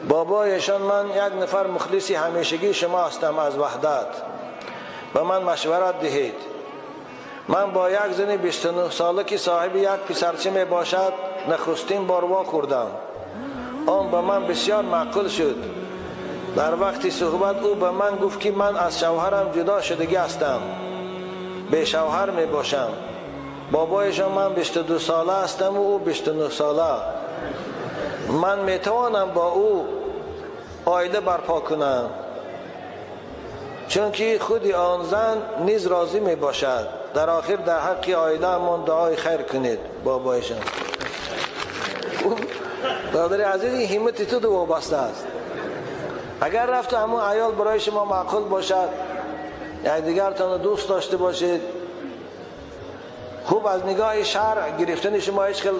بابایشان من یک نفر مخلصی همیشگی شما هستم از وحدت، به من مشورت دهید. من با یک زن 29 ساله که صاحب یک پسرچه می باشد نخستین بار وا خوردم. آن به من بسیار معقول شد. در وقت صحبت او به من گفت که من از شوهرم جدا شدگی هستم، به شوهر می باشم. بابایشان من 22 ساله هستم و او 29 ساله. من می توانم با او عایله برپا کنم، چون که خود آن زن نیز راضی می باشد. در آخر در حق عایله من دعای خیر کنید. بابایشان برادر عزیز، همت تو دو وابسته است. اگر رفت همون عیال برای شما معقول باشد، یک دیگرتان دوست داشته باشید، خوب از نگاه شرع گرفتن شما هیچ خیلی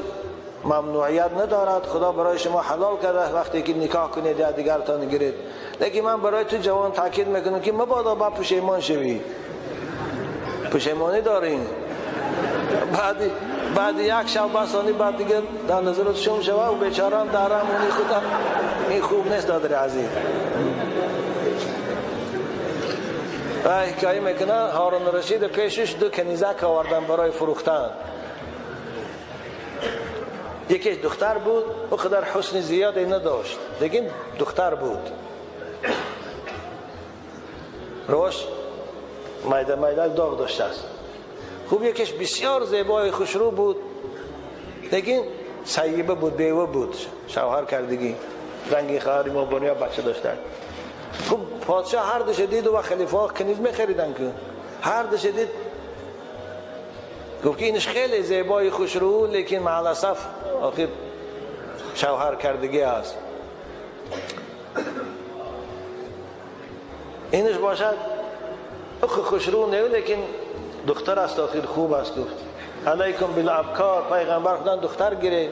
ممنوعیت ندارد. خدا برای شما حلال کرده وقتی که نکاح کنید یا دیگرتان گیرید. لیکن من برای تو جوان تاکید میکنم که مبادا با پشیمان شوی. پشیمانی دارین، بعد یک شب بسانی بعد دیگه در نظرت شم شوه و بیچاران دارم اونی خودم. این خوب نیست دادر عزیز. حکایه میکنه هارون رشید پیشش 2 کنیزک آوردن برای فروختن. یکیش دختر بود، او قدر حسن زیادی نداشت، لیکن دختر بود، روش میده داغ داشته است. خوب یکیش بسیار زیبای خوشرو بود، لیکن سیبه بود، بیوه بود، شوهر کردگی، رنگی خواهری مبانیا بچه داشتن. خوب پادشاه هر دو دید و خلیفه ها کنیز میخریدن که هر دو دید گفت که اینش خیلی زیبای خوشرو، لیکن معلصف آخر شوهر کردگی است. اینش باشد خوشرو نه، لیکن دختر است آخر خوب است. گفت علیکم بالابکار، پیغمبر خدا دختر گیره،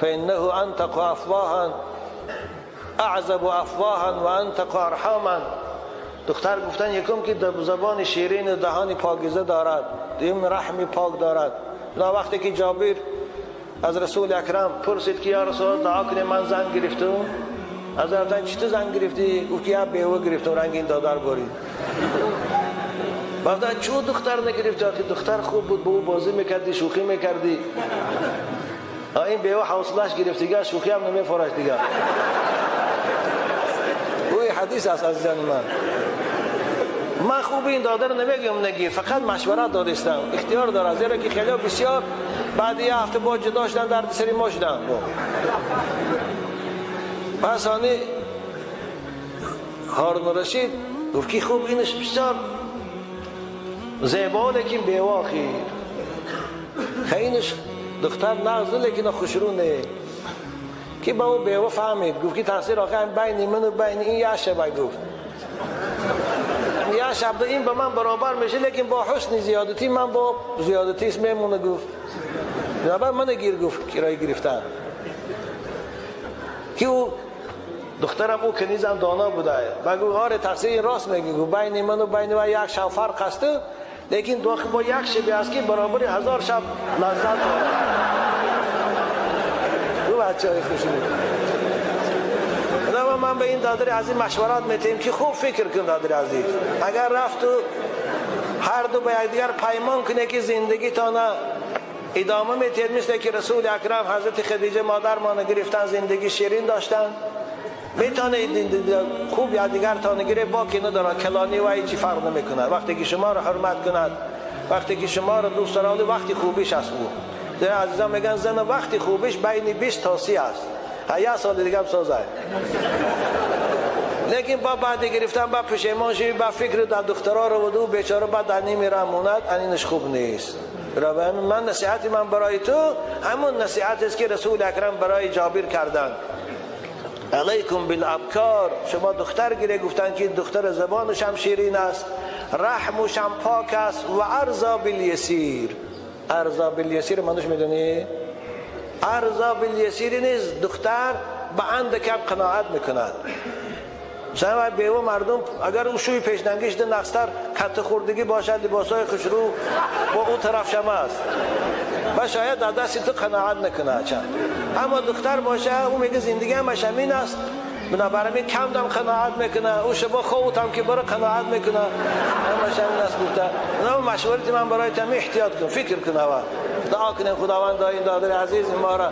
فانه انتق افواها اعذب افواها و انتق ارحاما. دختر گفتن یکم که زبان شیرین و دهان پاکیزه دارد، دوم رحم پاک دارد. لا وقتی که جابر از رسول اکرم پرسید که یا رسول دعا کنه من زن گرفتم، از رفتن چی تو زن گرفتی؟ گفت که بیوه گرفتم، رنگ این دادار برید. بعد چون دختر نگرفتی؟ که دختر خوب بود، با او بازی میکردی، شوخی میکردی. این بیوه حوصلش گرفتیگه، شوخی هم نمیفرش دیگه. اوی حدیث است عزیزان من خوب این داده رو نمیگم نگیر، فقط مشورت دادستم، اختیار داره، زیرا که خیلی بسیار بعد یه هفته با جدا شدن درد سری ما شدن. پس آنی هارون رشید گفت که خوب اینش بسیار زیبا، لیکن بیوه خیلی دختر نغزه لیکن خوشرو نه. که با او بیوه فهمید، گفت که تقصیر آخر بین من و بین این یه شبه. گفت یه شب این به من برابر میشه، لیکن با حسن زیادتی من با زیادتیش میمونه. گفت بنابر من گیر. گفت کرای گرفتن که او دخترم او کنیزم دانا بوده. بگو آره تقصیر راست میگی، گفت بین من و بین و یک شب فرق هست، لیکن داخل با یک شبی است که برابر 1000 شب لذت داره. او بچه های خوشی من به این دادر عزیز مشورت میتیم که خوب فکر کن دادر عزیز. اگر رفت و هر دو به یکدیگر پیمان کنه که زندگی تانه ادامه میتید، مثل که رسول اکرم حضرت خدیجه مادر ما گرفتن، زندگی شیرین داشتن، میتونه خوب یکدیگر تانه گیره، با که نداره کلانی و هیچی فرق نمیکنه. وقتی که شما رو حرمت کند، وقتی که شما رو دوست داره، وقتی خوبیش است. او در عزیزان میگن زن وقتی خوبیش بین 20 تا 30 است، یه سال دیگه هم سازه. لیکن با بعد گرفتن با پشیمان شوی، با فکر در دخترها رو ودو بیچاره بعد در نمیره موند، اینش خوب نیست. من نصیحت من برای تو همون نصیحت است که رسول اکرم برای جابر کردن. علیکم بالابکار، شما دختر گیره. گفتن که دختر زبانش هم شیرین است، رحمش هم پاک است و ارزا بالیسیر. ارزا بالیسیر منوش میدونی؟ ارزا بالیسیر نیست، دختر به اند کم قناعت میکند. مثلا بیوه مردم اگر او شوی پیشنگیش ده نقصتر کت خوردگی باشد، لباسای خوشرو با اون طرف شما است و شاید در دست تو قناعت نکنه چند. اما دختر باشه او میگه زندگی همش همین است، بنابراین کم دم قناعت میکنه، او شبا خوت هم که برای قناعت میکنه. همش همین است گفته. اونم مشورتی من برای تم احتیاط کن، فکر کن و دعا کنیم خداوند این دادر عزیز ما را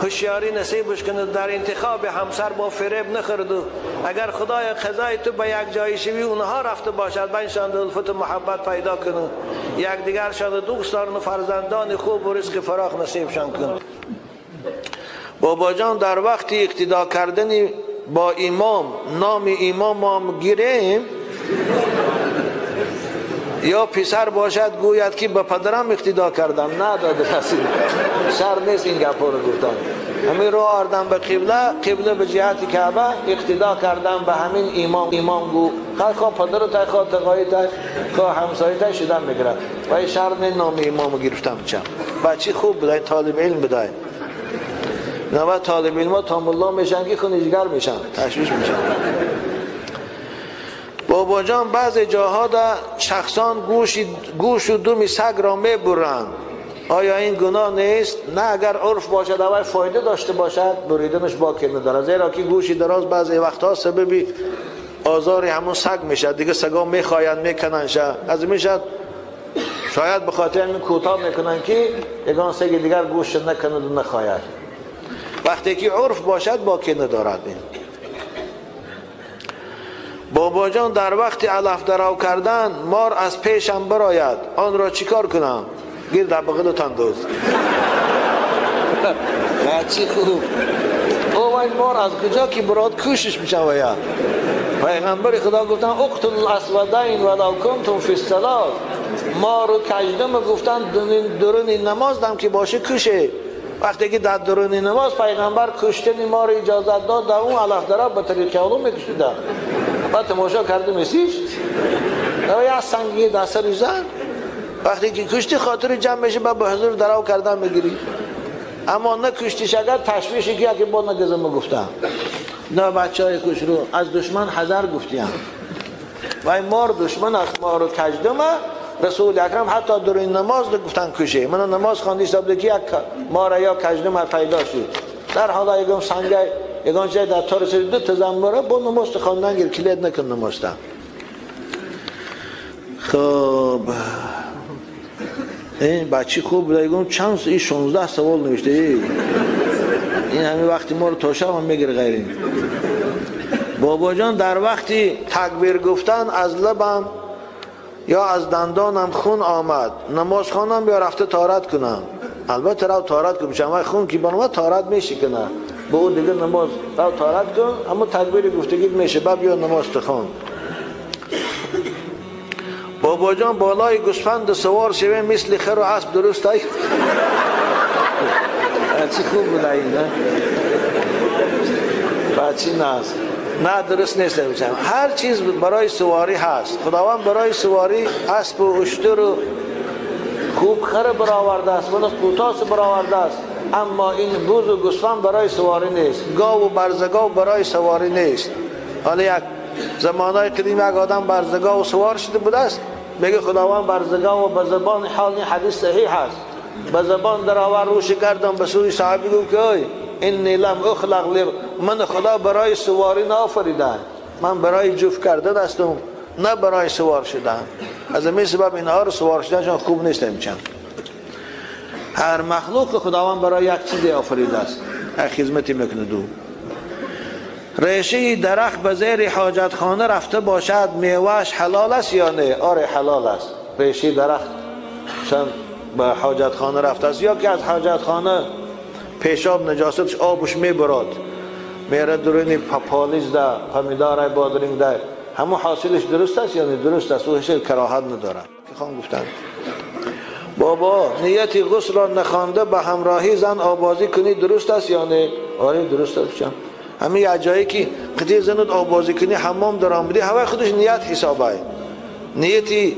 هوشیاری نصیبش کنه در انتخاب همسر با فریب نخوردو. اگر خدای قضای تو به یک جای شوی اونها رفته باشد بینشان الفت و محبت پیدا کنه، یک دیگرشان دوستان و فرزندان خوب و رزق فراخ نصیبشان کن. بابا جان در وقت اقتدا کردن با امام نام امام ما گیریم یا پسر باشد گوید که به پدرم اقتدا کردم، نه داده کسی شر نیست این گپ رو گفتن. همین رو آردم به قبله به جهت کعبه اقتدا کردم به همین امام گو خواه پدر تا خواه تقایی تا خواه همسایی تا شدن میگرد و شر نه نام امام گرفتم چم. بچه خوب بدای طالب علم بدای نوه طالب علم تا ملا میشن که خونیجگر میشن تشویش میشن. بابا جان بعض جاها دا شخصان گوش و دم سگ را میبرند، آیا این گناه نیست؟ نه اگر عرف باشد اول فایده داشته باشد بریدنش باکی نداره، زیرا که گوشی دراز بعضی وقتها سبب آزار همون سگ میشه، دیگه سگا میخواین میکننش از میشد شاید به خاطر این کوتاه میکنن که یگان سگ دیگر گوش نکند و نخواید. وقتی که عرف باشد باکی ندارد. بابا جان در وقت علف درو کردن مار از پیشم براید، آن را چیکار کنم؟ گیر در بغلتان دوست. چی خوب. او این مار از کجا که براد کوشش میشه ویا. پیغمبر خدا گفتن اقتل الاسودین ولو کنتم فی الصلاة. مار و کژدم گفتن درون نماز دم که باشه کوشه. وقتی که در درون نماز پیغمبر کشتن مار اجازت داد در اون علف درو به طریق علوم میکشیده. بعد تماشا کرده میسیش روی از سنگی دست ریزن وقتی که کشتی خاطر جمع میشه به حضور درو کردن میگیری، اما نه کشتیش اگر تشویشی که با نگزم گفتم نه بچه های کش رو از دشمن حذر گفتیم و این مار دشمن است. مار و کژدمه رسول اکرم حتی در این نماز گفتن کشه. من نماز خواندی سبده که یک مار یا کژدمه پیدا شد در حالا یکم سنگه یگان جای در طور سری دو تزنباره با نماز خواندن گیر کلید نکن نمازتن. خب این بچی خوب بوده یگم چند این 16 سوال نوشته این همین وقتی ما رو تاشا هم میگیر غیرین. بابا جان در وقتی تکبیر گفتن از لبم یا از دندانم خون آمد نماز خوانم یا رفته طهارت کنم؟ البته رو طهارت کنم شما خون که بانوها طهارت میشه کنه با او دیگه نماز رو طهارت کن، اما تکبیر گفتگی میشه بعد بیا نماز تخوان. بابا جان بالای گوسفند سوار شوه مثل خر و اسب درست ای؟ چی خوب بوده این نه؟ بچی ناز نه درست نیست نمیشم. هر چیز برای سواری هست. خداوند برای سواری اسب و اشتر و خوب خر برآورده است و کوتاس برآورده است، اما این بوز و گوسفند برای سواری نیست. گاو و برزگاو برای سواری نیست. حالا یک زمانهای قدیم یک آدم برزگاو سوار شده بوده است، میگه خداوند برزگاو به زبان حال این حدیث صحیح است به زبان در آور روش کردم به سوی صحابی گفت که ای اینی لم اخلق من خدا برای سواری نآفریدم، من برای جفت کردن هستم نه برای سوار شدن. از همین سبب اینها رو سوار شدنشان خوب نیست نمیچن. هر مخلوق خداوند برای یک چیزی آفریده است، یک خدمتی میکنه. دو ریشه درخت به زیر حاجت خانه رفته باشد میوهش حلال است یا نه؟ آره حلال است. ریشه درخت چون به حاجت خانه رفته است یا که از حاجت خانه پیشاب نجاستش آبش میبرد میره درونی پالیز ده پمیدار بادرینگ ده، همه حاصلش درست است یا نه؟ درست است. او هیچ کراهت نداره که خان گفتن. بابا نیتی غسل را نخوانده به همراهی زن آوازی کنی درست است یا نه؟ آره درست است. چون همین یه جایی که قدی زنت آوازی کنی حمام درام بدی هوا خودش نیت حسابه. نیتی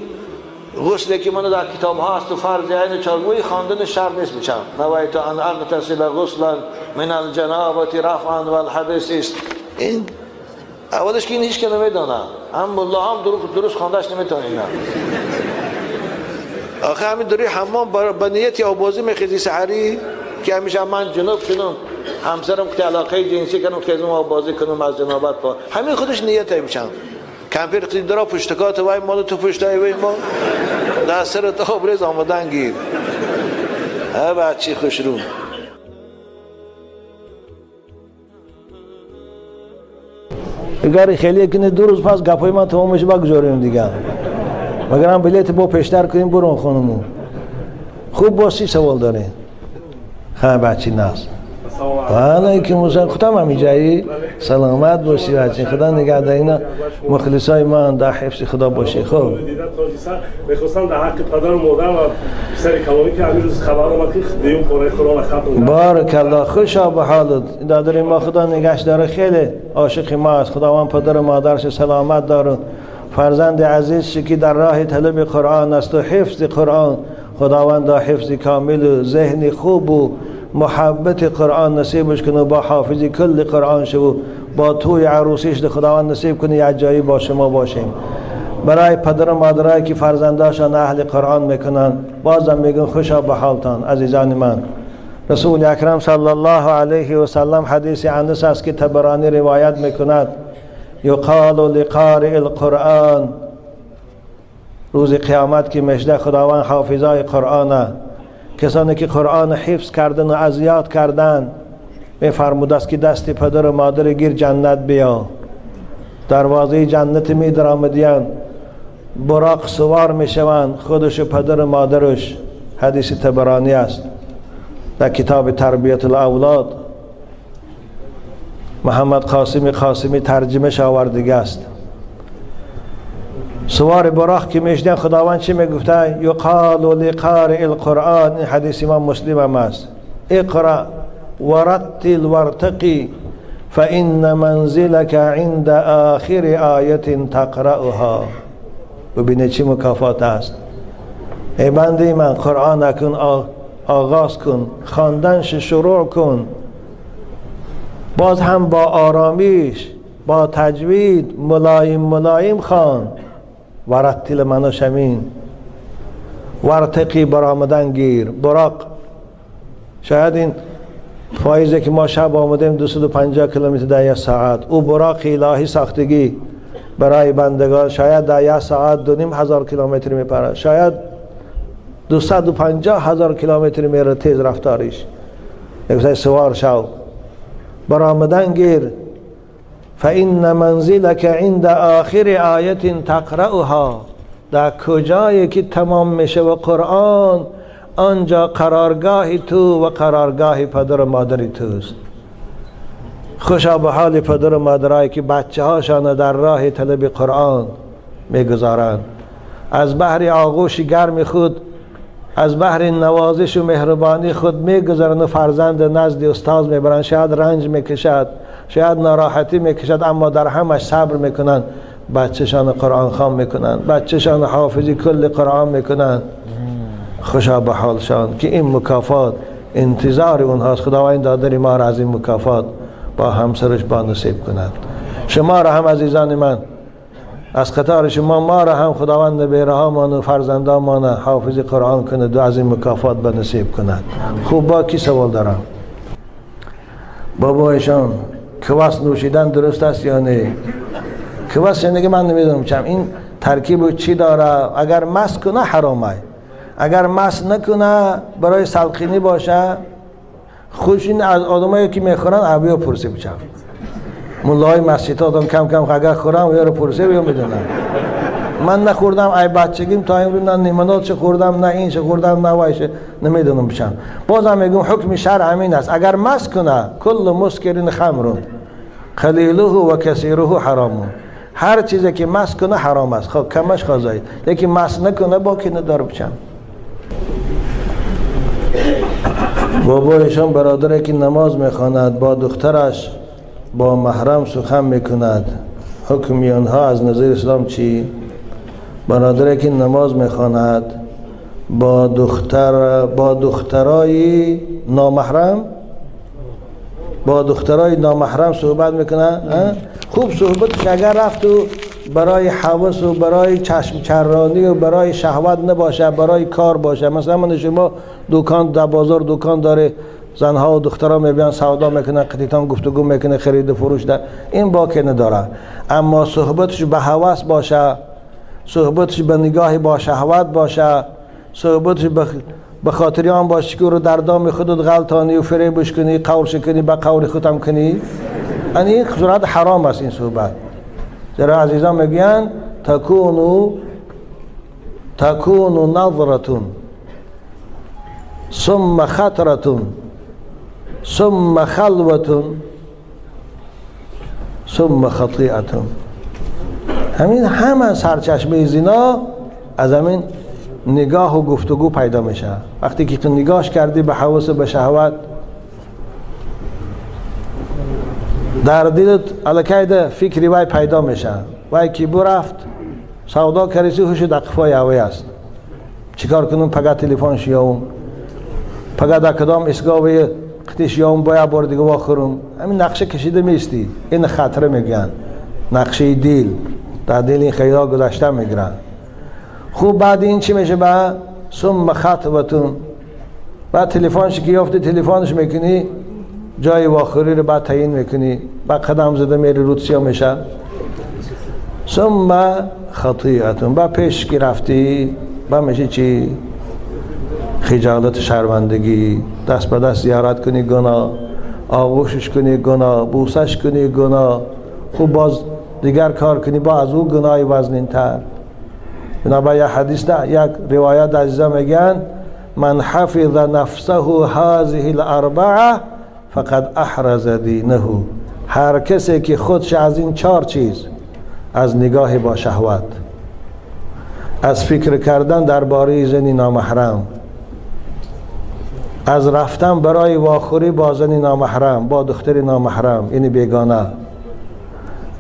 غسلی که من در کتاب ها هست و فرض عین چارگوی خواندن شر نیست میچم. نوایت ان اغتسل غسلا من الجنابه رفعا والحدث است. این اولش که این هیچ که نمیدونه، هم الله هم درست خواندش نمیتونه. اینا آخه همین داری حمام به نیتی آوازی میخیزی سحری که همیشه من جنوب شدم همسرم که علاقه جنسی کنم که از ما بازی کنم از جنابت پا همین خودش نیت میشم کمپیر قید درا پشتکات وای مال تو پشتای وای ما در سر تو برز آمدن گیر ها بچی خوش رو اگر خیلی کنه 2 روز پس گپای من تمامش بگذاریم دیگه مگر هم بلیت با پیشتر کنیم برون خانمون خوب باسی سوال داره خیلی بچی ناز علیکم السلام خودم همی جایی سلامت باشی بچی خدا نگهدار اینا مخلصای من در حفظ خدا باشی خب میخواستم در حق پدر و مادر و سر کلامی که همین روز خبر اومد که دیون پاره قرآن ختم بارک الله خوشا به حالت دادریم ما خدا نگهش داره خیلی عاشق ما است خداوند پدر و مادرش سلامت داره فرزند عزیز که در راه طلب قرآن است و حفظ قرآن خداوند حفظ کامل و ذهن خوب و محبت قرآن نصیبش کنه با حافظی کل قرآن شو با توی عروسیش خداوند نصیب کنه یه جایی با شما باشیم برای پدر و مادرایی که فرزنداشان اهل قرآن میکنن بازم میگن خوشا به حالتان عزیزان من رسول اکرم صلی الله علیه و سلم حدیث انس است که طبرانی روایت میکند یقال لقارئ القرآن روز قیامت که مژده خداوند حافظای قرآن کسانی که قرآن حفظ کردن و از یاد کردن میفرمود است که دست پدر و مادر گیر جنت بیا دروازه جنت می درآمدیان براق سوار میشوند خودش و پدر و مادرش حدیث طبرانی است در کتاب تربیت الاولاد محمد قاسمی ترجمه آورده است سوار براق که میشدن خداوند چی میگفته یقال لقارئ القرآن این حدیث امام مسلم هم است اقرأ ورتل وارتقی فإن منزلك عند آخر آیت تقرأها ببینه چی مکافات است ای بنده من قرآن اکن آغاز کن خواندنش شروع کن باز هم با آرامیش با تجوید ملایم خوان ورتل منو شمین ورتقی برآمدن گیر براق شاید این فایزه که ما شب آمدیم 250 کیلومتر در 1 ساعت او براق الهی ساختگی برای بندگان شاید در 1 ساعت 2,500 کیلومتر میپره شاید 250,000 کیلومتر میره تیز رفتاریش یک سوار شو برآمدن گیر فإن منزلك عند آخر آیت تقرأها در کجایی که تمام میشه و قرآن آنجا قرارگاه تو و قرارگاه پدر و مادر توست خوشا به حال پدر و مادرایی که بچه هاشان در راه طلب قرآن میگذارند از بحر آغوش گرم خود از بحر نوازش و مهربانی خود میگذارند و فرزند نزد استاد میبرند شاید رنج میکشد شاید ناراحتی میکشد اما در همش صبر میکنند بچه‌شان قرآن خوان میکنند بچه‌شان حافظی کل قرآن میکنند خوشا به حالشان که این مکافات انتظار اونهاست خداوند دادر ما را از این مکافات با همسرش با نصیب کند شما را هم عزیزان من از قطار شما ما را هم خداوند بیرهامان و فرزندامان حافظ قرآن کند و از این مکافات به نصیب کند خوب با کی سوال دارم بابایشان کواس نوشیدن درست است یا نه کواس یعنی که من نمیدونم چم این ترکیب چی داره اگر مست کنه حرامه اگر مست نکنه برای سلقینی باشه خوش این از آدمایی که میخورن ابیا پرسی بچم مولای مسجد آدم کم کم اگر خورم یا رو پرسی بیا میدونم من نخوردم ای بچگیم تا این نه نیمنات چه خوردم نه این چه خوردم نه وایشه نمیدونم بچم بازم میگم حکم شرع همین است اگر مست کنه کل مسکرین خمر قلیله و کثیره حرام هر چیزی که مست کنه حرام است خب کمش قضایی لیکن مست نکنه باکی نداره بچم بابایشان برادری که نماز میخواند با دخترش با محرم سخن میکند حکم آنها از نظر اسلام چی؟ برادری که نماز میخواند با دخترای نامحرم صحبت میکنه خوب صحبتش اگر رفت و برای حوث و برای چشم چرانی و برای شهوت نباشه برای کار باشه مثلا من شما دکان در بازار دکان داره زنها و دخترها میبیان سودا میکنن، قطیتان گفتگو میکنه، خرید و فروش ده، این باکی نداره. اما صحبتش به هوس باشه، صحبتش به نگاه با شهوت باشه، صحبتش به خاطری آن باشه که رو در دام خودت غلطانی و فریبش کنی، قولش کنی، به قول خودم کنی، این صورت حرام است این صحبت. زیرا عزیزان میگن تکون نظرتون ثم خطرتون ثم خلوتون ثم خطیئتون. همه سرچشمه زنا از همین نگاه و گفتگو پیدا میشه. وقتی که تو نگاهش کردی به هوس به شهوت، در دلت الکایده فکری وای پیدا میشه، وای کی برفت سودا کریسی هوش دقفای اوی است، چیکار کنم پگه تلفنش یاوم، پگه در کدام اسگاوی قتیش یاوم باید بار دیگه واخرم. همین نقشه کشیده میستی، این خطره میگن، نقشه دل، در دل این خیرها گذاشته میگرن. خوب بعد این چی میشه؟ با ثم خطبتون، بعد تلفنش که یافته تلفنش میکنی، جای واخری رو بعد تعیین میکنی، بعد قدم زده میری روتسیا میشه. ثم خطیئتون، بعد پیش که رفتی بعد میشه چی؟ خجالت شرمندگی، دست به دست زیارت کنی گناه، آغوشش کنی گناه، بوسش کنی گناه، خوب باز دیگر کار کنی با از او گناهی وزنین تر. بنابرای یک حدیث ده، یک روایت عزیزا میگن من حفظ نفسه هذه الاربعه فقد احرز دینه. هر کسی که خودش از این 4 چیز، از نگاه با شهوت، از فکر کردن درباره زنی نامحرم، از رفتن برای واخوری با زنی نامحرم، با دختری نامحرم یعنی بیگانه،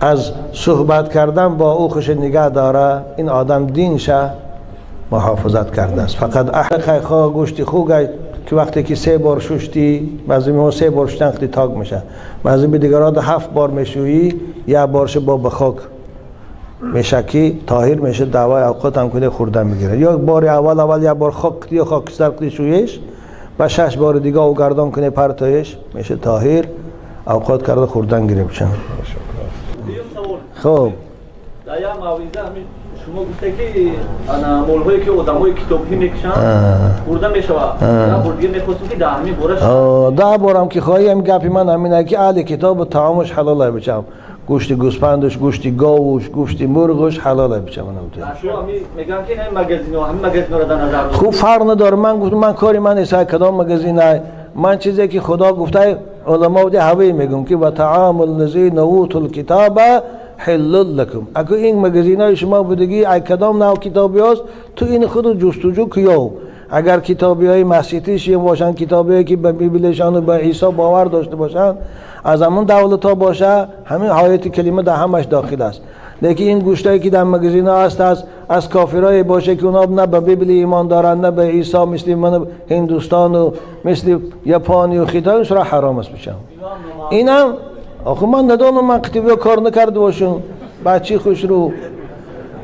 از صحبت کردن با او خوش نگاه داره، این آدم دینشه محافظت کرده است. فقط خیخا گوشتی خوگه که وقتی که 3 بار شوشتی، بعضی میگن 3 بار شوشتن خیلی تاگ میشه، بعضی به دیگران 7 بار میشویی، 1 بارش با بخاک میشه که طاهر میشه، دعوای اوقات هم کنه خوردن میگیره. یا بار اول 1 بار خاک یا خاکستر کنی شویش، و 6 بار دیگه او گردان کنه پرتایش، میشه طاهر، اوقات کرده خوردن گرفت. خب در یک موعظه همین شما گفته که انا مولهایی که آدمای کتابی میکشن برده میشوه، یا بردگی میخواستم که 10 بارش 10 بارم که خواهی هم گپی من همینه که اهل کتاب طعامش حلاله بچم، گوشت گوسفندش، گوشت گاوش، گوشت مرغش حلاله بچم. شما میگن که این مگزینا همین مگزینا رو در نظر خوب فرق نداره. من گفتم من کاری من نیست کدام مگزین نه، من چیزی که خدا گفته علما ده هوی میگم که و طعام الذین اوتوا الکتاب حل لکم. اگه این مگزینای شما بودگی ای کدام نوع کتابی هست، تو این خود جستجو کیو. اگر کتابی های مسیحیش باشن، کتابی هایی که به بیبلشان و به عیسی باور داشته باشن، از همون دولت ها باشه، همین آیت کلمه در همش داخل است. لیکن این گوشتایی که در مگزین ها هست از کافرای باشه که اونا نه به بیبل ایمان دارن نه به عیسی، مثل من هندوستان و مثل یپانی و خیتای سرا حرام است بشم. اینم آخه من ندانم، من کتابی کار نکرده باشم، بچی خوش رو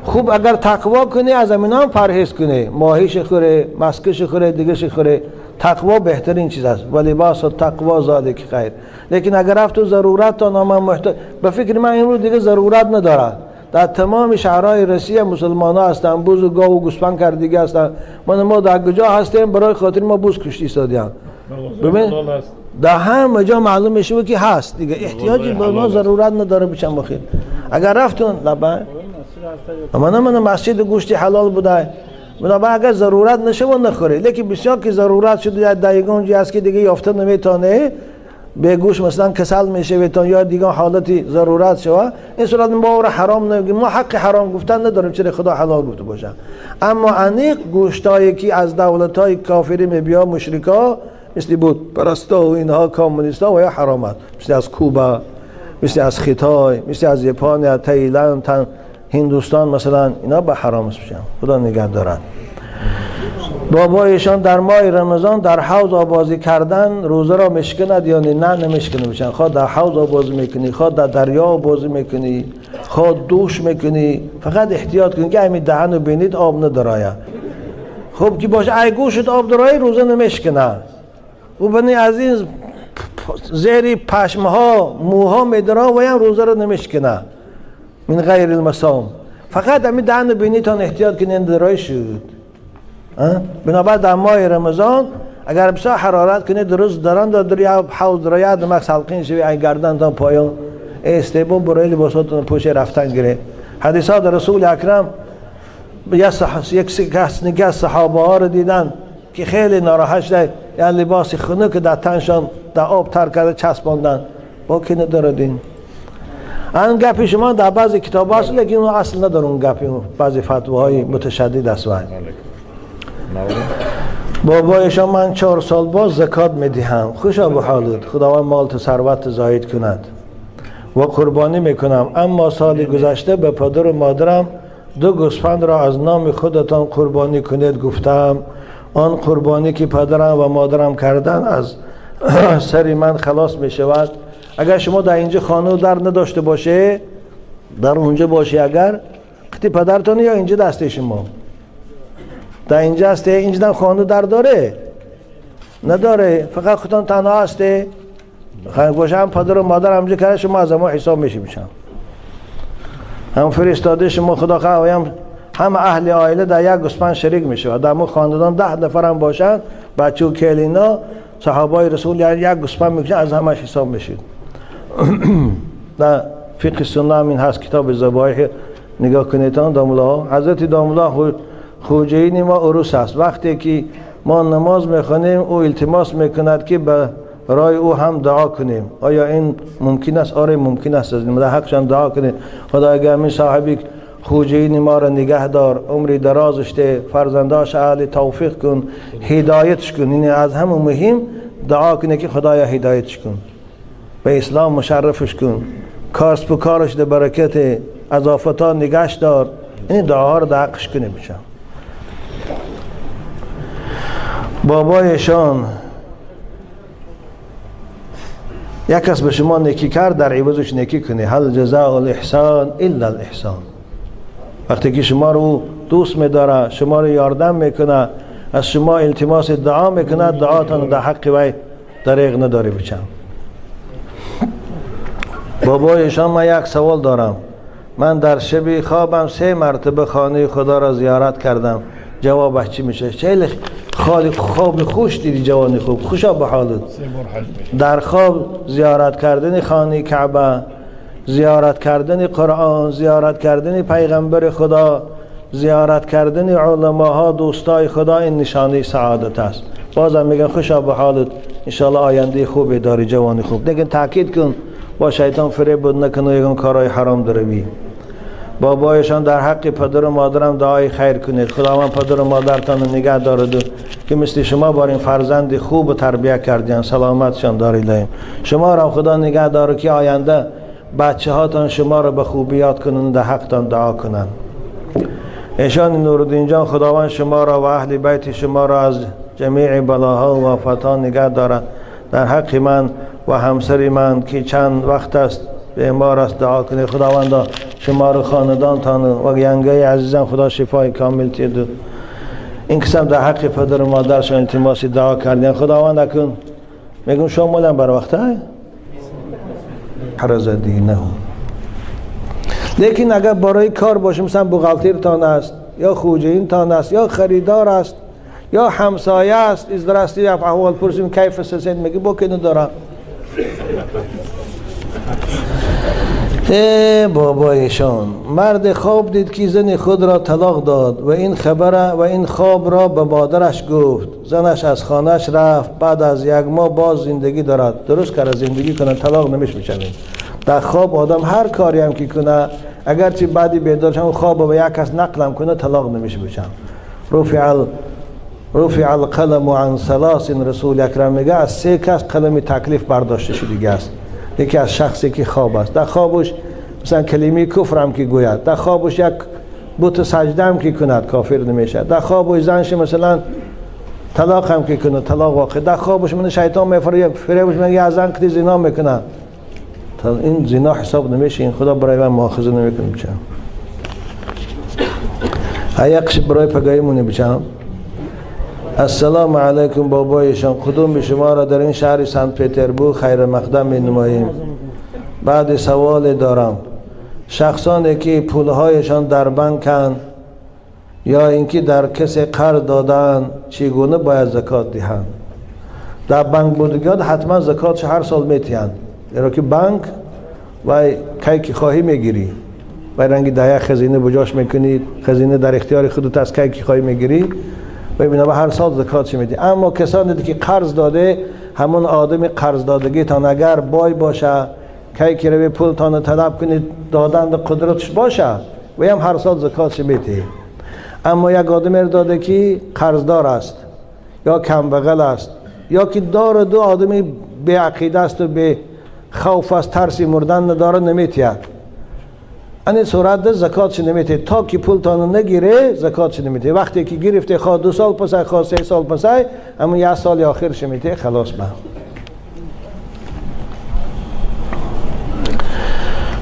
خوب اگر تقوا کنی از همین هم پرهیز کنی، ماهیش خوره، مسکش خوره، دیگهش خوره، تقوا بهترین چیز است. ولی لباس تقوا ذالک خیر. لیکن اگر رفت تو ضرورت تا نام محتاج، به فکر من امروز دیگه ضرورت نداره. در تمام شهرهای روسیه مسلمان ها هستن، بوز و گاو و گوسفند کردگی هستن. ما در کجا هستیم برای خاطر ما بوز کشتی سادیم. ببین در همه جا معلوم میشه که هست دیگه، احتیاجی به ما ضرورت نداره بچم بخیر. اگر رفتون لبا من مسجد گوشت حلال بوده، بنابراین اگر ضرورت نشه و نخوره. لیکن بسیار که ضرورت شده دایگونجی است که دیگه یافته نمیتونه به گوش مثلا کسل میشه و یا دیگه حالتی ضرورت شوه، این صورت ما را حرام نمیگیم، ما حق حرام گفتن نداریم، چرا خدا حلال گفته باشه. اما انیق گوشتایی که از دولت‌های کافری میبیا، مشرکا مثل بود پرستا و اینها کمونیستا و یا حرامت، مثل از کوبا، مثل از خیتای، مثل از ژاپن، تایلند، هندوستان مثلا، اینا به حرام میشن. خدا نگه دارد. بابایشان در ماه رمضان در حوض آبازی کردن روزه را مشکند یا نه نمیشکنه بشن. خواه در حوض آبازی میکنی، خواه در دریا آبازی میکنی، خواه دوش میکنی، فقط احتیاط کنی که همین دهن و بینید آب ندارای. خب که باشه ای گوشت آب دارای روزه نمیشکنه. و بنی از این زیر پشمها موها میدرا و این روزه رو نمیشکنه من غیر المصام. فقط همین دهن بینیتان احتیاط کنین درای شد. بنابر در ماه رمضان اگر بسیار حرارت کنید درست دران داری حوض درایت نمک سلقین شوی این گردن تان پایان استیبون برای لباساتون پوش رفتن گره. حدیثات رسول اکرم یک کس نگه صحابه ها رو دیدن که خیلی ناراحت شده، یا لباس خنک در تنشان در آب تر کرده چسباندن، با که نداردین. این گپی شما در بعضی کتاب هست لیکن اون اصل نداره. اون گپی بعضی فتواهای متشدد است. بابایشان من 4 سال باز زکات میدهم، خوشا به حالت، خداوند مال تو ثروت زاید کند و قربانی میکنم. اما سال گذشته به پدر و مادرم 2 گوسفند را از نام خودتان قربانی کنید گفتم. آن قربانی که پدرم و مادرم کردن از سر من خلاص می شود. اگر شما در اینجا خانه در نداشته باشه، در اونجا باشه، اگر خطی پدرتان یا اینجا دسته شما در اینجا هسته، اینجا خانه در داره نداره، فقط خودتان تنها هسته خیلی باشه. هم پدر و مادر همجا کرده شما از ما حساب میشه میشن، هم فرستاده شما خدا خواهیم هم اهل عائله در یک گوسفند شریک میشه و در مو خاندان 10 نفر هم باشن، بچه و کلینا صحابای رسول یعنی یک گوسفند میکشن، از همش حساب میشید. در فقه سنه این هست کتاب ذبایح نگاه کنیدان داملا حضرت داملا خوجین ما عروس است. وقتی که ما نماز میخونیم او التماس میکند که به برای او هم دعا کنیم. آیا این ممکن است؟ آره ممکن است. در حقشان دعا کنیم. خدا اگر من صاحبی خوجین ما را نگه دار، عمری درازش ده، فرزنداش اهل توفیق کن، هدایتش کن. این از همه مهم دعا کنه که خدایا هدایتش کن، به اسلام مشرفش کن، کارس کارش ده برکت، اضافتا نگهش دار. این دعا را در حقش کنیم. بشم بابایشان یک کس به شما نیکی کرد، در عوضش نیکی کنی. هل جزاء الاحسان الا الاحسان. وقتی که شما رو دوست می‌داره، شما رو یاردم میکنه، از شما التماس دعا میکنه، دعاتان در حق وی دریغ نداری. بچم بابایشان من یک سوال دارم. من در شب خوابم 3 مرتبه خانه خدا را زیارت کردم، جوابش چی میشه؟ خیلی خواب خوش دیدی جوانی خوب، خوشا به حالت. در خواب زیارت کردن خانه کعبه، زیارت کردن قرآن، زیارت کردن پیغمبر خدا، زیارت کردن علماها، دوستای خدا، این نشانه سعادت است. بازم میگن خوشا به حالت، انشاءالله آینده خوبی داری جوانی خوب. لیکن تاکید کن با شیطان فریب بود نکنه یکن کارهای حرام دروی. بابایشان در حق پدر و مادرم دعای خیر کنید. خداوند پدر و مادرتان نگه دارد که مثل شما بار این فرزند خوب تربیت کردین، سلامتشان دارید. شما را خدا نگه داره که آینده بچه هاتان شما را به خوبی یاد کنند، در حقتان دعا کنند. ایشان نورالدین جان خداوند شما را و اهل بیت شما را از جمیع بلاها و آفاتان نگه دارد. در حق من و همسر من که چند وقت است بیمار است دعا کنید. خداوند شما را خاندانتان و ینگه عزیزان خدا شفای کامل تید. این قسم در حق پدر و مادرشان التماس دعا کردین. خداوند اکن میگم شما مولم بر وقته حرز دینه. لیکن اگر برای کار باشه، مثلا بغلطیر تان است یا خوجین تان است یا خریدار است یا همسایه است، از درستی احوال پرسیم کیف سسید میگی با که ندارم. بابایشان مرد خواب دید که زن خود را طلاق داد و این خواب را به مادرش گفت. زنش از خانهش رفت. بعد از 1 ماه باز زندگی دارد. درست کرد زندگی کنه، طلاق نمیشه. در خواب آدم هر کاری هم که کنه، اگرچه بعدی بیدار شد خواب به یک کس نقلم کنه، طلاق نمیشه. رفع القلم عن 3 رسول اکرم میگه از 3 کس قلم تکلیف برداشته شده است. یکی از شخصی که خواب است، در خوابش مثلا کلمه کفر هم که گوید، در خوابش یک بت سجده هم که کند کافر نمیشه. در خوابش زنش مثلا طلاق هم که کنه، طلاق واقع. در خوابش من شیطان میفریبش میگه از زن که زنا میکنه، این زنا حساب نمیشه. این خدا برای من مؤاخذه نمیکنه. بچم هیکش برای پگاهی مونه. بچم السلام علیکم بابایشان، کدوم شما را در این شهر سنت پتربورگ خیر مقدم می نماییم. بعد سوال دارم، شخصانی که پولهایشان در بانکن یا اینکه در کسی قرض دادن چگونه باید زکات دهند؟ در بانک بودگان حتما زکاتش هر سال میتیند، یعنی که بانک و کی که خواهی میگیری و رنگی دایه خزینه بجاش میکنی، خزینه در اختیار خودت از کی که خواهی میگیری و بنا هر سال زکاتش میدی. اما کسانی که قرض داده، همون آدم قرض دادگی تان اگر بای باشه، کی که روی پول تان طلب کنید دادن قدرتش باشه و هم هر سال زکاتش میدی. اما یک آدم داده که قرضدار است یا کم بغل است یا که دار دو آدمی به عقیده است و به خوف از ترسی مردن نداره، نمیتید. این صورت زکاتش نمیتید تا که پول تانو نگیره، زکاتش نمیتید. وقتی که گرفته خواه 2 سال پسای، خواه 3 سال پسای، اما 1 سال آخرش میتید، خلاص با.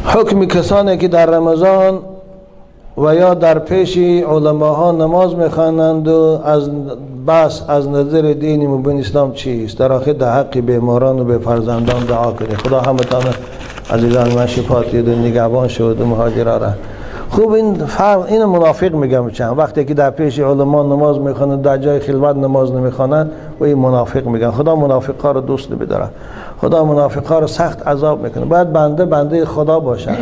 حکم کسانی که در رمضان و یا در پیش علماها نماز میخوانند و از نظر دین مبین اسلام چیست؟ در آخر در حق بیماران و به فرزندان دعا کنید. خدا همتان عزیزان من شفات دید و نگهبان شد و مهاجران را. خوب این منافق میگم چند وقتی که در پیش علما نماز میخوانند در جای خلوت نماز نمیخوانند و این منافق میگن. خدا منافقا رو دوست نمیداره، خدا منافقا رو سخت عذاب میکنه. باید بنده خدا باشه،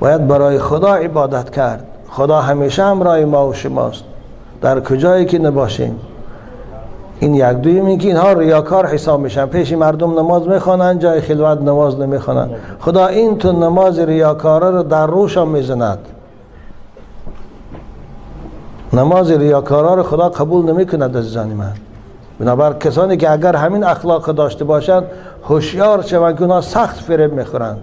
باید برای خدا عبادت کرد. خدا همیشه همراه ما و شماست در کجایی که نباشیم. این یک دویمی که اینها ریاکار حساب میشن، پیش مردم نماز میخوانند، جای خلوت نماز نمیخوانند. خدا این تو نماز ریاکاره رو در روشان میزند. نماز ریاکاره رو خدا قبول نمیکند عزیزان من. بنابراین کسانی که اگر همین اخلاق داشته باشند هوشیار شوند که اونا سخت فریب میخورند.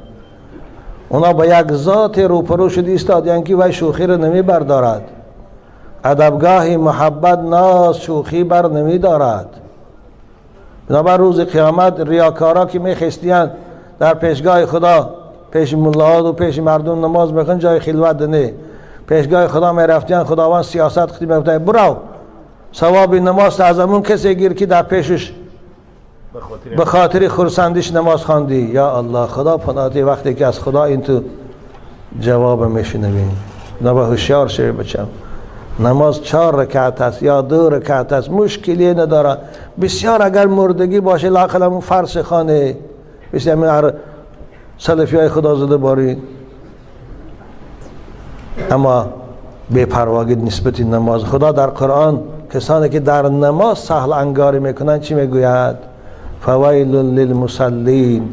اونا با یک ذات روپرو شده ایستادند که وی شوخی رو نمی بردارد. ادبگاه محبت ناز شوخی بر نمی دارد. بنابر روز قیامت ریاکارا که می خستیند در پیشگاه خدا، پیش ملاحات و پیش مردم نماز میخوان، جای خلوت نه، پیشگاه خدا می رفتیند، خداوند سیاست خطی می گفتند برو ثواب نماز از همون کسی گیر که در پیشش به خاطر خرسندیش نماز خواندی. یا الله، خدا پناهی وقتی که از خدا این تو جواب میشنویم. نبا هوشیار شوی بچم. نماز 4 رکعت است یا 2 رکعت است، مشکلی نداره. بسیار اگر مردگی باشه لااقل فرض خانه بسیار من سلفی های خدا زده باری. اما بے پرواگی نسبت نماز. خدا در قرآن کسانی که در نماز سهل انگاری میکنن چی میگوید؟ فویل للمصلین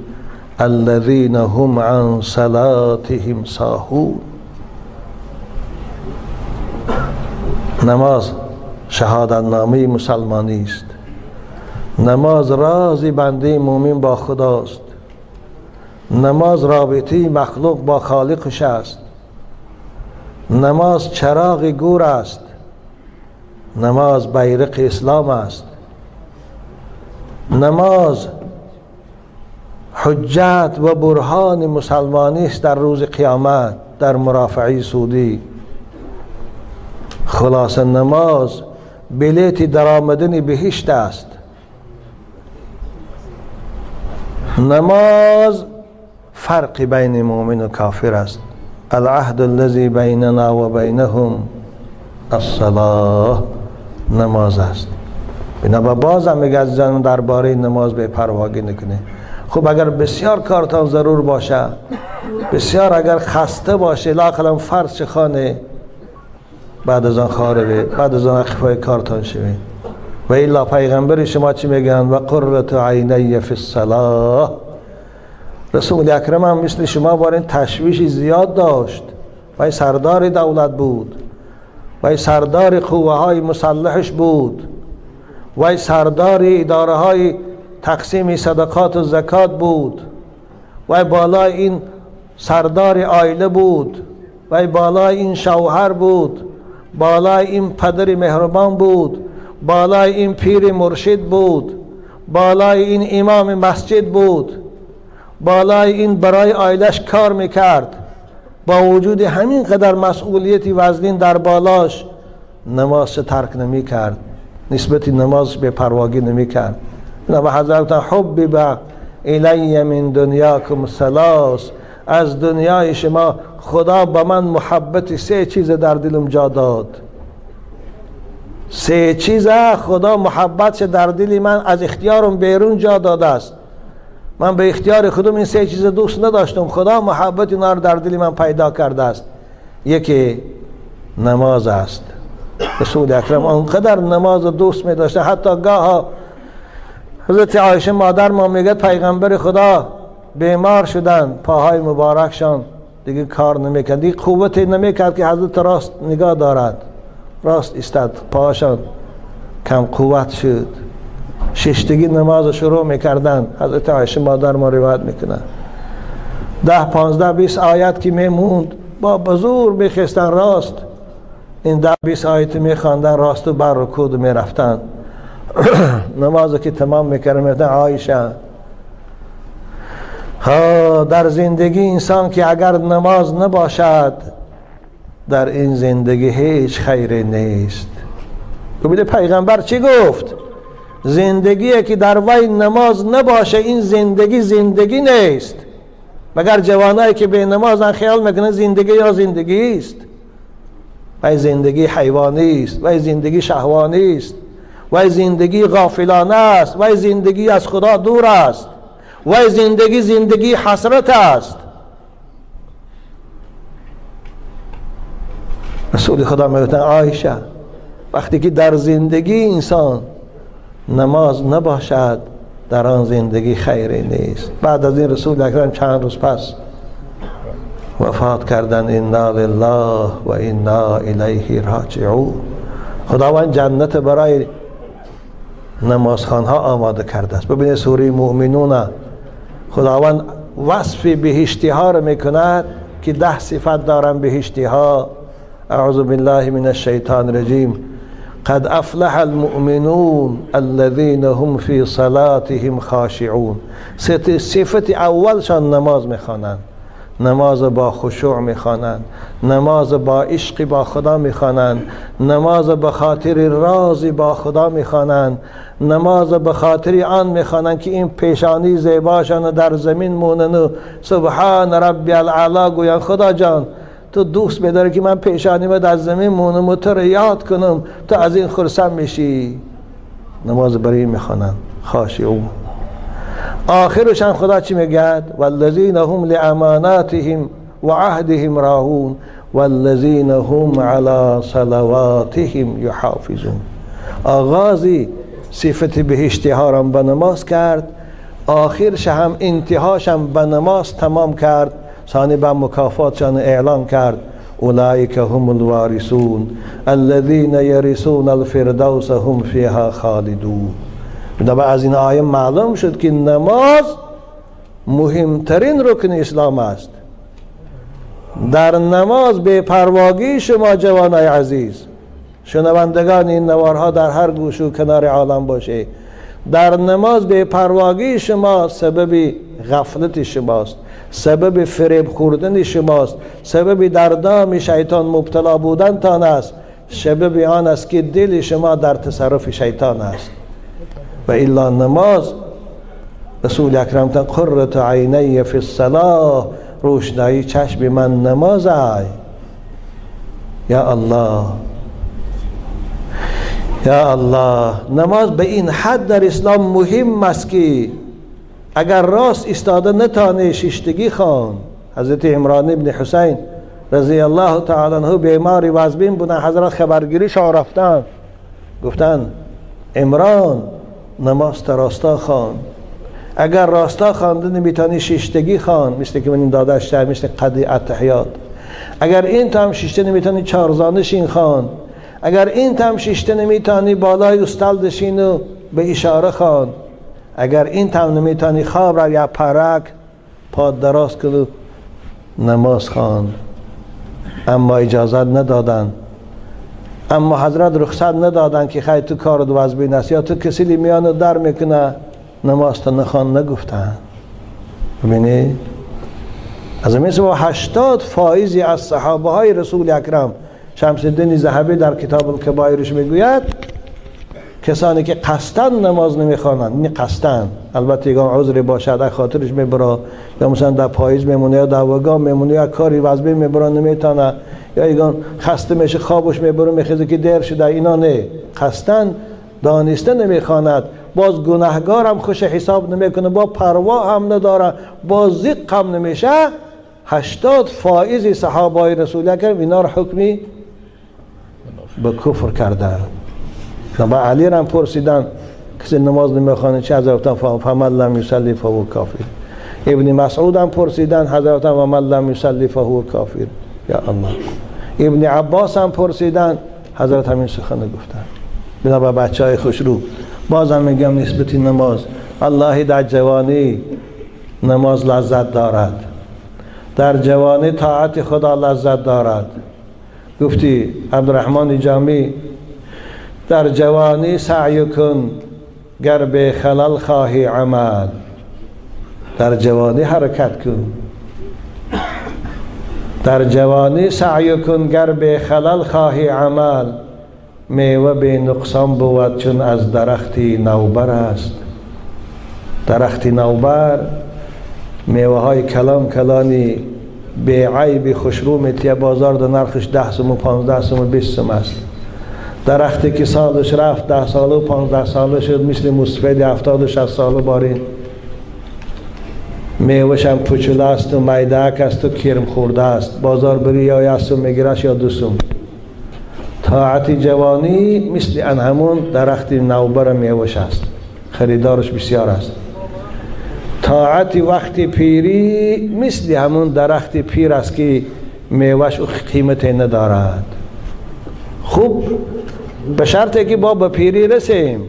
الذین هم عن صلاتهم ساهون. نماز شهادت نامه مسلمانی است. نماز رازی بنده مومن با خداست. نماز رابطه مخلوق با خالقش است. نماز چراغ گور است. نماز بیرق اسلام است. نماز حجت و برهان مسلمانی است در روز قیامت، در مرافعه سودی. خلاص نماز بلیت درآمدن بهشت است. نماز فرق بین مؤمن و کافر است. العهد الذي بیننا و بینهم الصلاة. نماز است. بنابراین بازم میگه عزیزان درباره نماز بے پرواگی نکنه. خب اگر بسیار کارتان ضرور باشه، بسیار اگر خسته باشه، لااقل فرض چه خانه بعد از آن خاربه، بعد از آن اخفای کارتان شوه. و الا پیغمبر شما چی میگن؟ و قرة عینی فی الصلاة. رسول اکرم هم مثل شما بارین تشویش زیاد داشت. و سردار دولت بود، و سردار قوه های مسلحش بود، و سردار اداره های تقسیم صدقات و زکات بود، و بالای این سردار عائله بود، و بالای این شوهر بود، بالای این پدر مهربان بود، بالای این پیر مرشد بود، بالای این امام مسجد بود، بالای این برای عائلش کار میکرد. با وجود همین قدر مسئولیتی وزنین در بالاش نماز ترک نمی کرد. نسبت نمازش به پرواگی نمی کرد. و حضرت حبب الی من دنیاکم ثلاث، از دنیای شما خدا به من محبت 3 چیز در دلم جا داد. 3 چیز خدا محبتش در دل من از اختیارم بیرون جا داده است. من به اختیار خودم این 3 چیز دوست نداشتم، خدا محبت اینا رو در دل من پیدا کرده است. یکی نماز است. رسول اکرم آنقدر نماز دوست می داشتن، حتی گاه حضرت عایشه مادر ما میگه پیغمبر خدا بیمار شدن، پاهای مبارکشان دیگه کار نمیکرد، دیگه قوت نمیکرد که حضرت راست نگاه دارد، راست ایستاد، پاهاشان کم قوت شد، ششتگی نماز شروع میکردن. حضرت عایشه مادر ما روایت میکنه 10 15 20 آیت که میموند با بزرگ میخستن راست، این 10 20 آیت میخواندن راست و بر رکوع میرفتن. نماز که تمام میکردن میگفتن عایشه در زندگی انسان که اگر نماز نباشد در این زندگی هیچ خیری نیست. ببینید پیغمبر چی گفت؟ زندگی که در وی نماز نباشه این زندگی نیست. مگر جوانایی که به نمازن خیال میکنه زندگی یا زندگی است. وی زندگی حیوانی است، وی زندگی شهوانی است، وی زندگی غافلانه است، وی زندگی از خدا دور است، وی زندگی حسرت است. رسول خدا میگویند عایشه وقتی که در زندگی انسان نماز نباشد در آن زندگی خیری نیست. بعد از این رسول اکرم چند روز پس وفات کردن. انا لله و انا الیه راجعون. خداوند جنت برای نمازخوانها آماده کرده است. ببینید سوره مؤمنون خداوند وصف بهشتی ها رو میکند که 10 صفت دارن بهشتی ها. اعوذ بالله من الشیطان الرجیم. قد افلح المؤمنون الذين هم في صلاتهم خاشعون. صفت اولشان نماز میخوانند، نماز با خشوع میخوانند، نماز با عشق با خدا میخوانند، نماز به خاطر رازی با خدا میخوانند، نماز به خاطر آن میخوانند که این پیشانی زیباشان در زمین مونن سبحان ربی الاعلی گویند خدا جان تو دوست بداری که من پیشانیمو در زمین مونم و تو رو یاد کنم، تو از این خرسند میشی. نماز برای میخوانند خاشعون. آخرشان خدا چی میگه؟ والذین هم لاماناتهم و عهدهم راعون والذین هم علی صلواتهم یحافظون. آغازی صفت بهشتی ها را به نماز کرد، آخرش هم انتهاش هم به نماز تمام کرد. ثانی به مکافاتشان اعلان کرد اولئک هم الوارثون الذین یرثون الفردوس هم فیها خالدون. از این آیه معلوم شد که نماز مهمترین رکن اسلام است. در نماز بے پرواگی شما جوانای عزیز، شنوندگان این نوارها در هر گوش و کنار عالم باشه، در نماز بے پرواگی شما سبب غفلت شماست، سبب فریب خوردن شماست، سبب در دام شیطان مبتلا بودن تان است، سبب آن است که دل شما در تصرف شیطان است. و الا نماز رسول اکرم تا قرة عینی فی الصلاة، روشنایی چشم من نماز ای. یا الله یا الله. نماز به این حد در اسلام مهم است که اگر راست ایستاده نتانه ششتگی خوان. حضرت عمران ابن حسین رضی الله تعالی عنه بیماری وزبین بودن، حضرت خبرگیریش رفتن گفتن عمران نماز راستا خوان، اگر راستا خوانده نمیتونی ششتگی خوان، مثل که من این داده شد، مثل قدی التحیات. اگر این تام ششته نمیتونی چارزانشین خوان، اگر این تام ششته نمیتونی بالای استلدشین و به اشاره خوان، اگر این تام نمیتونی خواب را یا پرک پاد دراز کنو نماز خوان. اما اجازت ندادن، اما حضرت رخصت ندادن که خیلی تو کار دو وزبین است یا تو کسی لیمیانو در میکنه نماز تا نخوان نگفتن. ببینید از مثل 80 فائزی از صحابه های رسول اکرم، شمس الدین ذهبی در کتاب الکبائرش میگوید کسانی که قصدن نماز نمیخوانند، این قصدن، البته یگان عذری باشد از خاطرش میبره، یا مثلا در پاییز میمونه یا در وگام میمونه یا کاری وزبه میبره نمیتونه، یا یگان خسته میشه خوابش میبره میخیزه که دیر شده، اینا نه. قصدن دانسته نمیخواند، باز گناهگار هم خوش حساب نمیکنه، با پروا هم نداره، با زیق هم نمیشه. 80 فائز صحابه رسول اکرم اینا را حکمی به کفر کرده. با علی هم پرسیدن کسی نماز نمیخوانه چه؟ حضرت فمن لم یصلی فهو کافر. ابن مسعود هم پرسیدن حضرت فمن لم یصلی فهو کافر. یا الله. ابن عباس هم پرسیدن حضرت همین سخن گفتن. بنا با بچهای خوشرو بازم میگم نسبت نماز، الله در جوانی نماز لذت دارد، در جوانی طاعت خدا لذت دارد. گفتی عبدالرحمن جامی در جوانی سعی کن گر به خلل خواهی عمل، در جوانی حرکت کن، در جوانی سعی کن گر به خلل خواهی عمل، میوه به نقصان بود چون از درختی نوبر است. درختی نوبر میوه های کلان کلانی به عیب خوشرو میتیه، بازار در نرخش 10 سوم و 15 سوم و 20 سوم است. درختی که سالش رفت 10 ساله و 15 ساله شد، مثل مستفید 70 و 60 ساله بارین. میوهش هم پوچوله است و میدک است و کرم خورده است، بازار بری یا 1 سوم میگیرش یا 2 سوم. طاعت جوانی مثل ان همون درخت نوبر میوهش است، خریدارش بسیار است. طاعت وقت پیری مثل همون درخت پیر است که میوهش قیمت ندارد. خوب به شرطی که با به پیری رسیم.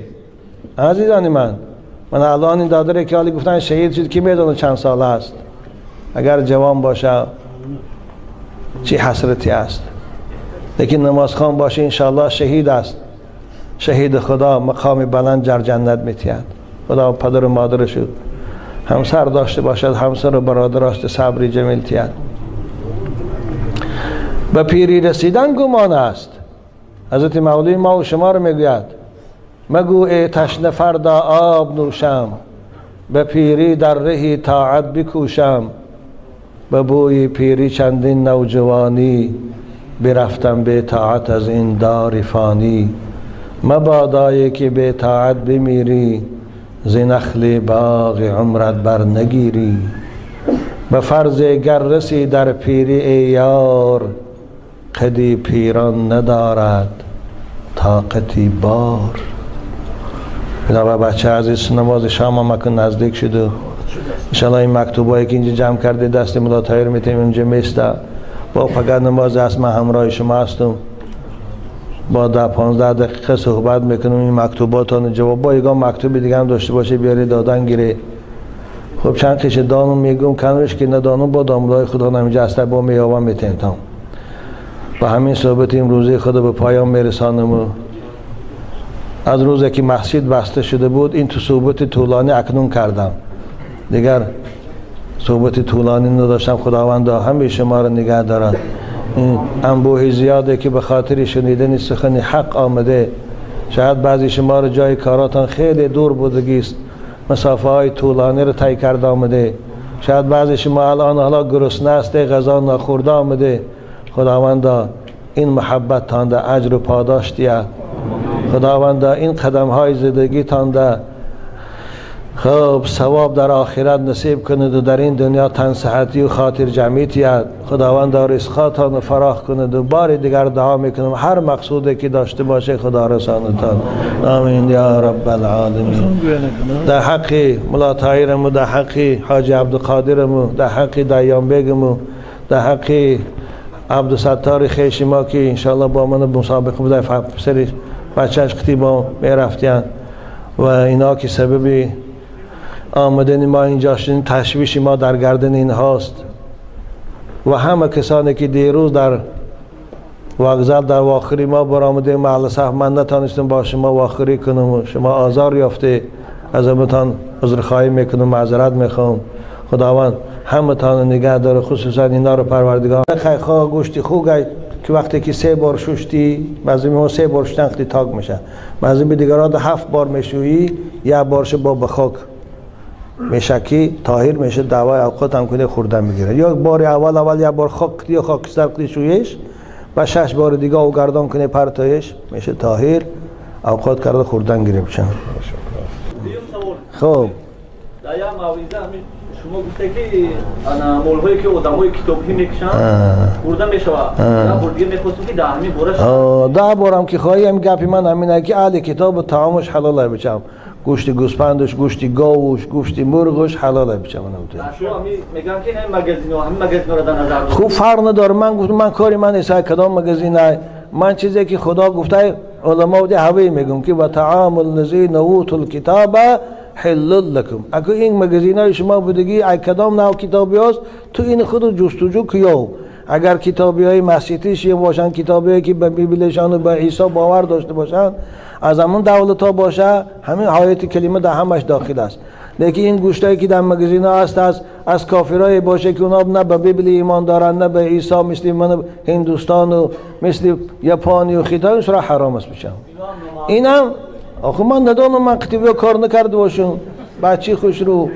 عزیزان من الان این دادره که حالی گفتن شهید شد که میدونه چند ساله است، اگر جوان باشه چی حسرتی است. لیکن نمازخوان باشه انشاءالله شهید است، شهید خدا، مقام بلند در جنت میتید. خدا پدر و مادر شد، همسر داشته باشد، همسر و برادر داشته، صبری جمیل تید. به پیری رسیدن گمان است. حضرت مولوی ما و شما رو میگوید مگو ای تشنه فردا آب نوشم، به پیری در رهی طاعت بکوشم، به بوی پیری چندین نوجوانی، برفتم به طاعت از این دار فانی. مبادایی که به طاعت بمیری، ز نخل باغ عمرت بر نگیری. به فرض گر رسی در پیری ای یار، قدی پیران ندارد طاقتی بار. بنابرای بچه عزیز نماز شام مکن نزدیک شده، انشاءالله این مکتوبایی که اینجا جمع کرده دست ملا طاهر میتیم اینجا میسته. با فقط نماز است من همراه شما هستم، با 10-15 دقیقه صحبت میکنم. این مکتوباتان جواب با یگان مکتوب دیگه هم داشته باشه بیاری دادن گیره. خب چند کش دانم میگم کنرش که ندانم با داملای خدا نمیجه است با میابم میتیم. با همین صحبت امروزی خدا به پایان میرسانم. از روزی که مسجد بسته شده بود این تو صحبت طولانی اکنون کردم، دیگر صحبت طولانی نداشتم. خداوندا همه شما را نگه دارد. این انبوه زیاده که به خاطر شنیدن سخن حق آمده، شاید بعضی شما را جای کاراتان خیلی دور بودگیست، مسافه های طولانی را طی کرده آمده. شاید بعضی شما الان حالا گرسنه است، غذا نخورده آمده. خداوندا این محبت تانده اجر و پاداش دید. خداوندا این قدم های زندگی تانده خب ثواب در آخرت نصیب کند و در این دنیا تن صحتی و خاطر جمعیت. خداوند رزقاتان فراخ کند و بار دیگر دعا میکنم هر مقصودی که داشته باشه خدا رسانتان. آمین یا رب العالمین. در حق ملا طاهرم، در حق حاج عبدالقادرم، در حق دیان بیگم، در حق عبدالستار خیش ما که انشاءالله با من مسابقه بوده سری بچهش خطی با میرفتین و اینا که سبب آمدن ما اینجا شدن، تشویش ما در گردن این هاست. و همه کسانی که دیروز در وغزل در واخری ما برآمده محل صحب من نتانستم با شما واخری کنم، شما آزار یافته، از همتان عذرخواهی میکنم، معذرت میخوام. خداوند همتان نگه داره، خصوصا اینا رو پروردگار خیخواه گوشتی خوگای که وقتی که 3 بار شوشتی بعضی ما 3 بار شوشتن خیلی تاک میشه، بعضی به دیگران 7 بار میشویی 1 بارش با بخاک میشه که طاهر میشه، دعوای اوقات هم کنه خوردن میگیره. یا بار اول 1 بار خاک یا خاکستر کنی شویش و 6 بار دیگه او گردان کنه پرتایش میشه طاهر، اوقات کرده خوردن گیره بشن. خب در یک موعظه همین شما گفته که مولهایی که آدمای کتابی میکشن خوردن میشود، یا بار دیگه میخواستم که 10 بارش 10 بارم که خواهی هم گپی من همینه که اهل کتاب طعامش حلاله بچم، گوشت گوسفندش، گوشت گاوش، گوشت مرغش حلاله بچم. میگن که همین مگزینا رو در نظر خوب فرق نداره. من گفتم من کاری من نیست کدام مگزین نه، من چیزی که خدا گفته علما بوده هوی میگم که و طعام الذین اوتوا الکتاب حل لکم. اگه این مگزینای شما بودگی ای کدام نوع کتابی هست تو این خود جستجو کیو. اگر کتابی های مسیحیش باشن، کتابی هایی که به بیبلشان و به عیسی باور داشته باشن، از همون دولت ها باشه، همین آیت کلمه در همش داخل است. لیکن این گوشتایی که در مگزین ها هست از کافرای باشه که اونا نه به بیبل ایمان دارن نه به عیسی، مثل من هندوستان و مثل ژاپن و خیتای اون سرا حرام است بشم. اینم آخه من ندانم، من کتابی کار نکرده باشم، بچی خوش رو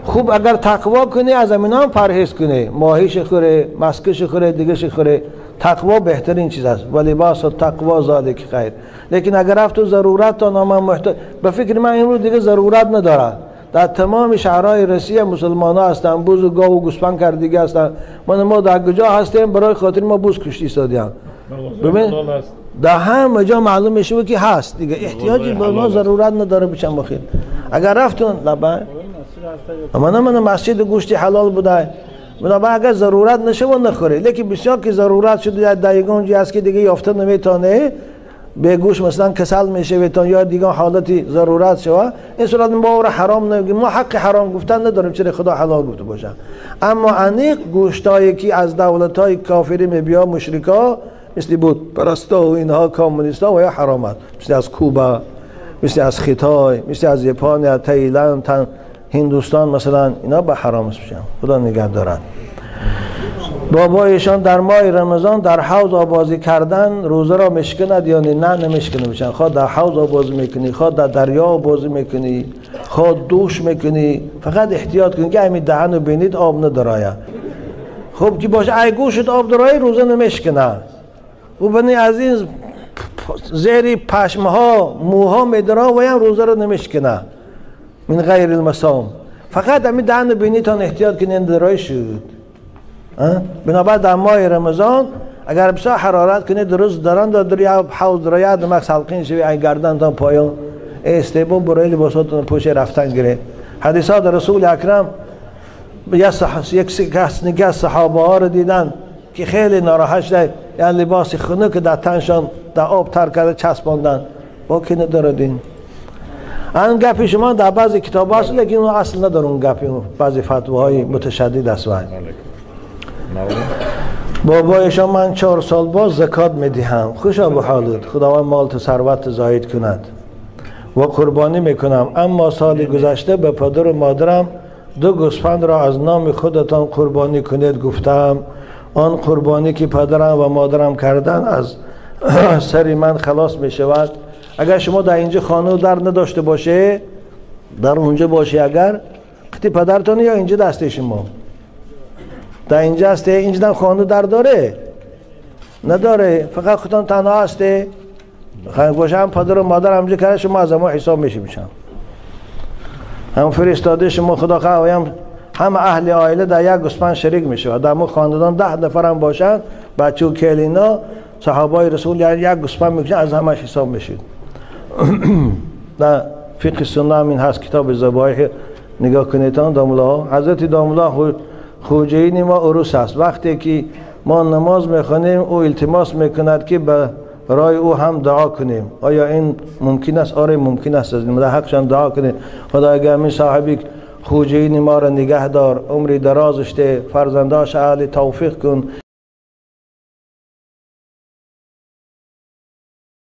خوب اگر تقوا کنی از اینا هم پرهیز کنی، ماهیش خوره، مسکش خوره، دیگهش خوره، تقوا بهترین چیز است. ولی لباس تقوا ذالک خیر. لیکن اگر رفت تو ضرورت تا نام محتاج، به فکر من امروز دیگه ضرورت نداره. در تمام شهرهای روسیه مسلمان ها هستن، بوز و گاو و گوسفند کردگی هستن. ما در کجا هستیم برای خاطر ما بوز کشتی سادیم. ببین در همه جا معلوم میشه که هست دیگه، احتیاجی به ما ضرورت نداره بچم بخیر. اگر رفتون لبا من مسجد گوشتی حلال بوده، بنابراین اگر ضرورت نشه و نخوره. لیکن بسیار که ضرورت شده دقیقاً اونجا هست که دیگه یافته نمیتونه به گوش مثلا کسل میشه ویتون یا دیگه حالتی ضرورت شوه، این صورت ما حرام نمیگیم، ما حق حرام گفتن نداریم، چرا خدا حلال گفته باشه. اما انیق گوشتایی که از دولت‌های کافری میبیا، مشرکا مثل بود پرستا و اینها کمونیستا و یا حرامت، مثل از کوبا، مثل از خیتای، مثل از ژاپن، تایلند، هندوستان مثلا، اینا به حرام میشن. خدا نگه دارن. بابایشان در ماه رمضان در حوض آبازی کردن روزه را مشکند یا نه نمیشکنه بشن. خواه در حوض آبازی میکنی، خواه در دریا آبازی میکنی، خواه دوش میکنی، فقط احتیاط کنی که همین دهن و بینید آب ندارایه. خب که باشه ای گوشت آب دارای روزه نمیشکنه و بنی از این زیر پشمها موها میدرا و هم روزه رو نمیشکنه من غیر المصام. فقط همین دهن و بینیتان احتیاط کنی درای شد. بنابراین در ماه رمضان اگر بسیار حرارت کنید درست دارن در یا حوض درایه دمک سلقین شوی این گردن تا پایان استیبون برای لباساتون پوش رفتن گره. حدیثات رسول اکرم یک کس صحابه ها رو دیدن که خیلی ناراحت شد، یعنی لباس خنک در تنشان در آب تر کرده چسباندن، با که نداردین. این گپی شما در بعضی کتاب هست لیکن اون اصل نداره، اون گپی بعضی فتواهای متشدد است. بابایشان من 4 سال باز زکات میدهم، خوشا به حالت، خداوند مال تو ثروت زاید کند و قربانی میکنم. اما سال گذشته به پدر و مادرم 2 گوسفند را از نام خودتان قربانی کنید گفتم. آن قربانی که پدرم و مادرم کردن از سر من خلاص میشود. اگر شما در اینجا خانه در نداشته باشه، در اونجا باشه، اگر قطی پدرتان یا اینجا دسته شما در اینجا هسته، اینجا خانه در داره نداره، فقط خودتان تنها هسته خیلی باشه، هم پدر و مادر همجا کرده شما از ما حساب میشن، هم فرستاده شما خدا خواهیم هم اهل عائله در یک گوسفند شریک میشه و در ما خاندان 10 نفر هم باشن، بچه و کلینا صحابای رسول یعنی یک گوسفند میکشن، از همش حساب میشید. در فقه سنت این هست، کتاب ذبایح نگاه کنیدان داملا حضرت داملا خوجین ما عروس است. وقتی که ما نماز میخوانیم او التماس میکند که برای او هم دعا کنیم. آیا این ممکن است؟ آره ممکن است. از در حقشان دعا کنیم. خدا اگر می صاحبی خوجین ما را نگه دار، عمری درازش ده، فرزنداش اهل توفیق کن.